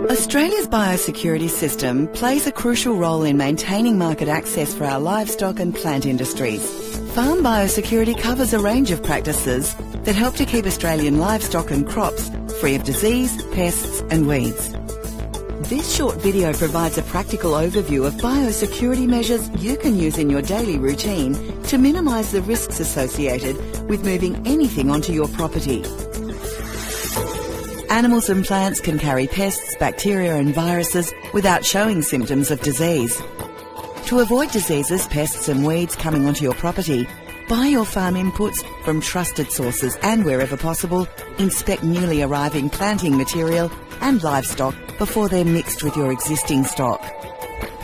Australia's biosecurity system plays a crucial role in maintaining market access for our livestock and plant industries. FarmBiosecurity covers a range of practices that help to keep Australian livestock and crops free of disease, pests and weeds. This short video provides a practical overview of biosecurity measures you can use in your daily routine to minimise the risks associated with moving anything onto your property. Animals and plants can carry pests, bacteria and viruses without showing symptoms of disease. To avoid diseases, pests and weeds coming onto your property, buy your farm inputs from trusted sources and, wherever possible, inspect newly arriving planting material and livestock before they're mixed with your existing stock.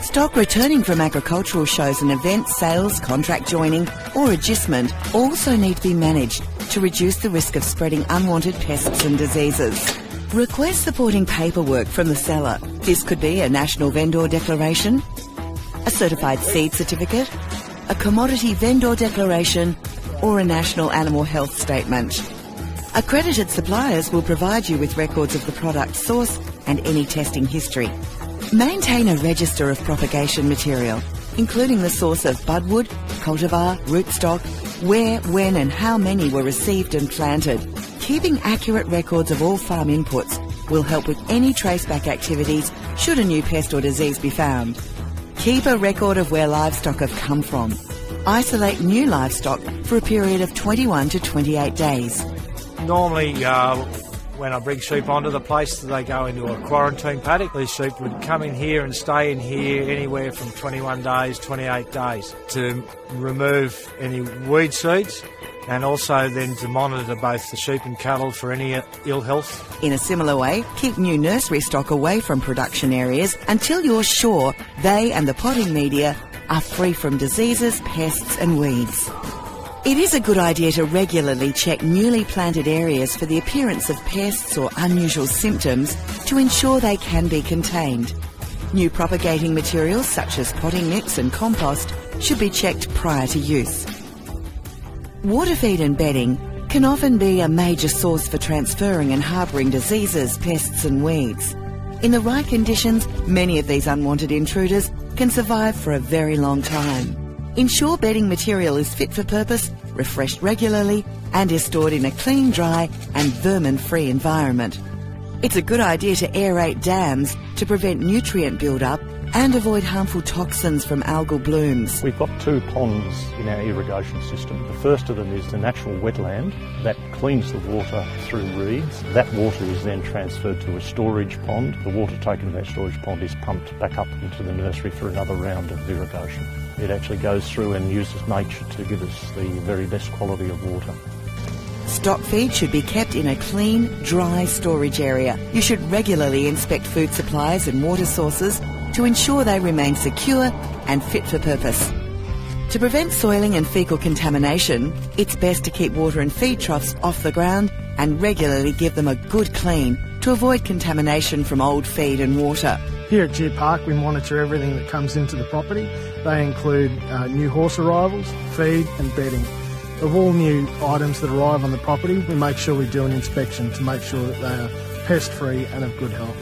Stock returning from agricultural shows and events, sales, contract joining or agistment also need to be managed to reduce the risk of spreading unwanted pests and diseases. Request supporting paperwork from the seller. This could be a national vendor declaration, a certified seed certificate, a commodity vendor declaration or a national animal health statement. Accredited suppliers will provide you with records of the product source and any testing history. Maintain a register of propagation material, including the source of budwood, cultivar, rootstock, where, when and how many were received and planted. Keeping accurate records of all farm inputs will help with any traceback activities should a new pest or disease be found. Keep a record of where livestock have come from. Isolate new livestock for a period of 21 to 28 days. Normally, when I bring sheep onto the place, they go into a quarantine paddock. These sheep would come in here and stay in here anywhere from 21 days, 28 days to remove any weed seeds and also then to monitor both the sheep and cattle for any ill health. In a similar way, keep new nursery stock away from production areas until you're sure they and the potting media are free from diseases, pests and weeds. It is a good idea to regularly check newly planted areas for the appearance of pests or unusual symptoms to ensure they can be contained. New propagating materials such as potting mix and compost should be checked prior to use. Water feed and bedding can often be a major source for transferring and harbouring diseases, pests and weeds. In the right conditions, many of these unwanted intruders can survive for a very long time. Ensure bedding material is fit for purpose, refreshed regularly and is stored in a clean, dry and vermin-free environment. It's a good idea to aerate dams to prevent nutrient build-up and avoid harmful toxins from algal blooms. We've got 2 ponds in our irrigation system. The first of them is the natural wetland that cleans the water through reeds. That water is then transferred to a storage pond. The water taken from that storage pond is pumped back up into the nursery for another round of irrigation. It actually goes through and uses nature to give us the very best quality of water. Stock feed should be kept in a clean, dry storage area. You should regularly inspect food supplies and water sources to ensure they remain secure and fit for purpose. To prevent soiling and fecal contamination, it's best to keep water and feed troughs off the ground and regularly give them a good clean to avoid contamination from old feed and water. Here at Deer Park, we monitor everything that comes into the property. They include new horse arrivals, feed and bedding. Of all new items that arrive on the property, we make sure we do an inspection to make sure that they are pest-free and of good health.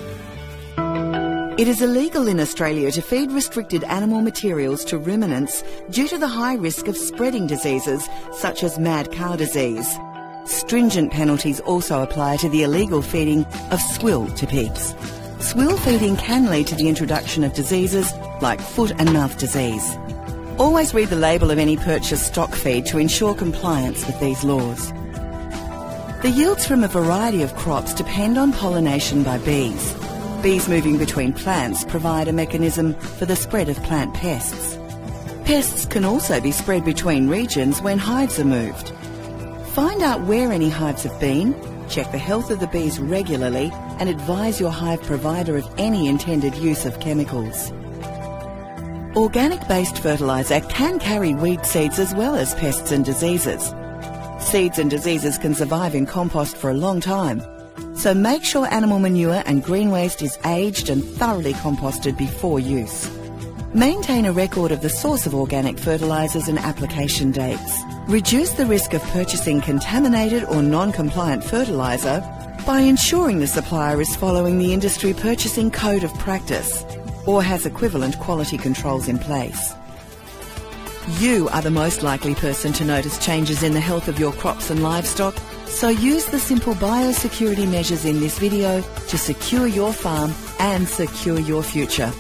It is illegal in Australia to feed restricted animal materials to ruminants due to the high risk of spreading diseases such as mad cow disease. Stringent penalties also apply to the illegal feeding of swill to pigs. Swill feeding can lead to the introduction of diseases like foot and mouth disease. Always read the label of any purchased stock feed to ensure compliance with these laws. The yields from a variety of crops depend on pollination by bees. Bees moving between plants provide a mechanism for the spread of plant pests. Pests can also be spread between regions when hives are moved. Find out where any hives have been, check the health of the bees regularly and advise your hive provider of any intended use of chemicals. Organic-based fertiliser can carry weed seeds as well as pests and diseases. Seeds and diseases can survive in compost for a long time, so make sure animal manure and green waste is aged and thoroughly composted before use. Maintain a record of the source of organic fertilisers and application dates. Reduce the risk of purchasing contaminated or non-compliant fertiliser by ensuring the supplier is following the industry purchasing code of practice or has equivalent quality controls in place. You are the most likely person to notice changes in the health of your crops and livestock, so use the simple biosecurity measures in this video to secure your farm and secure your future.